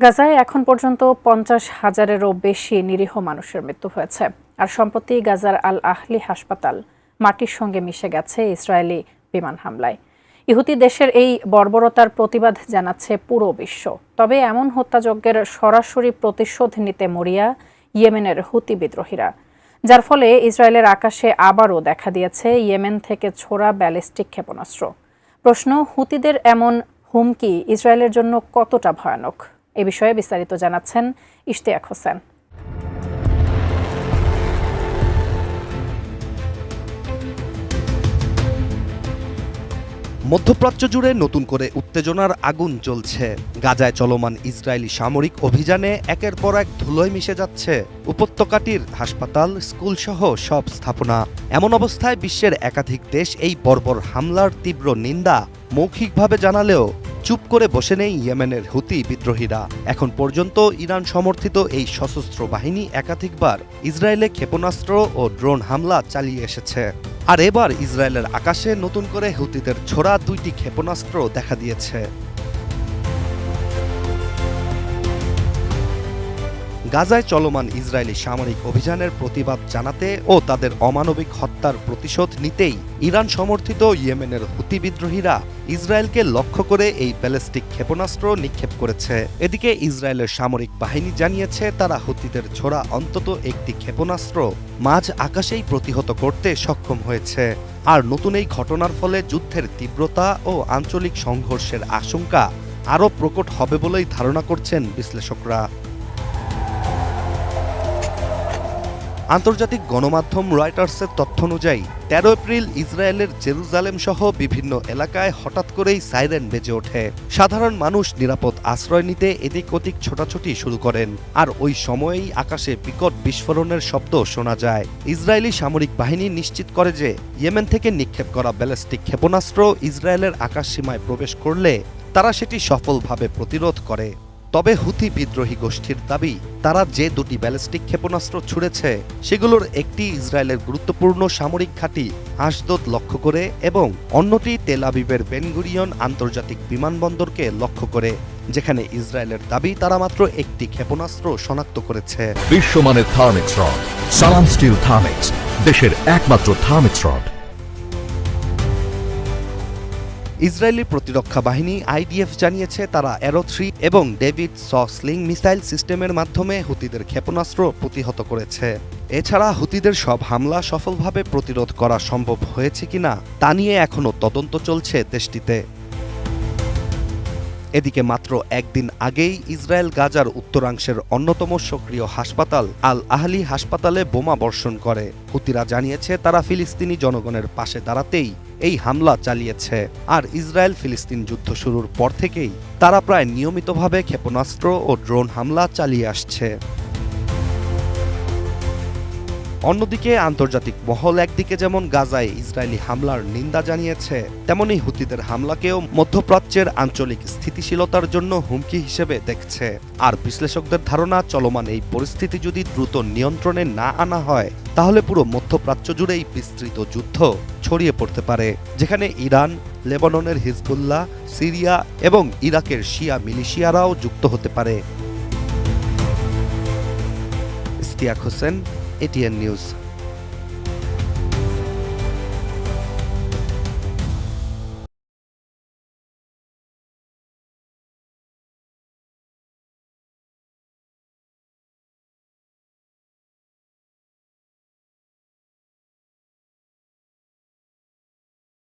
গাজায় এখন পর্যন্ত ৫০,০০০-এরও বেশি নিরীহ মানুষের মৃত্যু হয়েছে। আর সম্প্রতি গাজার আল আহলি হাসপাতাল মাটির সঙ্গে মিশে গেছে ইসরায়েলি বিমান হামলায়। ইহুদি দেশের এই বর্বরতার প্রতিবাদ জানাচ্ছে পুরো বিশ্ব। তবে এমন হত্যাযজ্ঞের সরাসরি প্রতিশোধ নিতে মরিয়া ইয়েমেনের হুতি বিদ্রোহীরা, যার ফলে ইসরায়েলের আকাশে আবারও দেখা দিয়েছে ইয়েমেন থেকে ছোড়া ব্যালিস্টিক ক্ষেপণাস্ত্র। প্রশ্ন, হুতিদের এমন হুমকি ইসরায়েলের জন্য কতটা ভয়ানক? এ বিষয়ে বিস্তারিত জানাচ্ছেন ইশতিয়াক হোসেন। মধ্যপ্রাচ্য জুড়ে নতুন করে উত্তেজনার আগুন জ্বলছে। গাজায় চলমান ইসরায়েলি সামরিক অভিযানে একের পর এক ধুলোয় মিশে যাচ্ছে উপত্যকাটির হাসপাতাল, স্কুলসহ সব স্থাপনা। এমন অবস্থায় বিশ্বের একাধিক দেশ এই বর্বর হামলার তীব্র নিন্দা মৌখিকভাবে জানালেও চুপ করে বসে নেই ইয়েমেনের হুতি বিদ্রোহীরা। এখন পর্যন্ত ইরান সমর্থিত এই সশস্ত্র বাহিনী একাধিকবার ইসরায়েলে ক্ষেপণাস্ত্র ও ড্রোন হামলা চালিয়ে এসেছে। আর এবার ইসরায়েলের আকাশে নতুন করে হুতিদের ছোড়া ২টি ক্ষেপণাস্ত্র দেখা দিয়েছে। গাজায় চলমান ইসরায়েলি সামরিক অভিযানের প্রতিবাদ জানাতে ও তাদের অমানবিক হত্যার প্রতিশোধ নিতেই ইরান সমর্থিত ইয়েমেনের হুতি বিদ্রোহীরা ইসরায়েলকে লক্ষ্য করে এই ব্যালিস্টিক ক্ষেপণাস্ত্র নিক্ষেপ করেছে। এদিকে ইসরায়েলের সামরিক বাহিনী জানিয়েছে তারা হুতিদের ছোড়া অন্তত একটি ক্ষেপণাস্ত্র মাঝ আকাশেই প্রতিহত করতে সক্ষম হয়েছে। আর নতুন এই ঘটনার ফলে যুদ্ধের তীব্রতা ও আঞ্চলিক সংঘর্ষের আশঙ্কা আরও প্রকট হবে বলেই ধারণা করছেন বিশ্লেষকরা। আন্তর্জাতিক গণমাধ্যম রয়টার্সের তথ্য অনুযায়ী ১৩ এপ্রিল ইসরায়েলের জেরুজালেম সহ বিভিন্ন এলাকায় হঠাৎ করেই সাইরেন বেজে ওঠে। সাধারণ মানুষ নিরাপদ আশ্রয় নিতে এদিক ওদিক ছোটাছুটি শুরু করেন। আর ওই সময়েই আকাশে বিকট বিস্ফোরণের শব্দ শোনা যায়। ইসরায়েলি সামরিক বাহিনী নিশ্চিত করে যে ইয়েমেন থেকে নিক্ষেপ করা ব্যালিস্টিক ক্ষেপণাস্ত্র ইসরায়েলের আকাশসীমায় প্রবেশ করলে তারা সেটি সফলভাবে প্রতিরোধ করে। তবে হুতি বিদ্রোহী গোষ্ঠীর দাবি, তারা যে ২টি ব্যালিস্টিক ক্ষেপণাস্ত্র ছুড়েছে সেগুলোর একটি ইসরায়েলের গুরুত্বপূর্ণ সামরিক ঘাঁটি আশদোদ লক্ষ্য করে এবং অন্যটি তেল আবিবের বেনগুরিয়ন আন্তর্জাতিক বিমানবন্দরকে লক্ষ্য করে, যেখানে ইসরায়েলের দাবি তারা মাত্র একটি ক্ষেপণাস্ত্র শনাক্ত করেছে। বিশ্বমানের থার্মিক্স রড, সালাম স্টিল থার্মিক্স, দেশের একমাত্র থার্মিক্স রড। ইসরায়েলি প্রতিরক্ষা বাহিনী আইডিএফ জানিয়েছে তারা অ্যারো-3 এবং ডেভিড স্লিং মিসাইল সিস্টেমের মাধ্যমে হুতিদের ক্ষেপণাস্ত্র প্রতিহত করেছে। এছাড়া হুতিদের সব হামলা সফলভাবে প্রতিরোধ করা সম্ভব হয়েছে কিনা তা নিয়ে এখনও তদন্ত চলছে দেশটিতে। এদিকে মাত্র একদিন আগেই ইসরায়েল গাজার উত্তরাংশের অন্যতম সক্রিয় হাসপাতাল আল আহলি হাসপাতালে বোমা বর্ষণ করে। হুতিরা জানিয়েছে তারা ফিলিস্তিনি জনগণের পাশে দাঁড়াতেই এই হামলা চালিয়েছে। আর ইসরায়েল ফিলিস্তিন যুদ্ধ শুরুর পর থেকেই তারা প্রায় নিয়মিতভাবে ক্ষেপণাস্ত্র ও ড্রোন হামলা চালিয়ে আসছে। অন্যদিকে আন্তর্জাতিক মহল একদিকে যেমন গাজায় ইসরায়েলি হামলার নিন্দা জানিয়েছে, তেমনি হুতিদের হামলাকেও মধ্যপ্রাচ্যের আঞ্চলিক স্থিতিশীলতার জন্য হুমকি হিসেবে দেখছে। আর বিশ্লেষকদের ধারণা, চলমান এই পরিস্থিতি যদি দ্রুত নিয়ন্ত্রণে না আনা হয় তাহলে পুরো মধ্যপ্রাচ্য জুড়েই বিস্তৃত যুদ্ধ ছড়িয়ে পড়তে পারে, যেখানে ইরান, লেবাননের হিজবুল্লাহ, সিরিয়া এবং ইরাকের শিয়া মিলিশিয়ারাও যুক্ত হতে পারে। Ishtiaq Hossain, ATN news.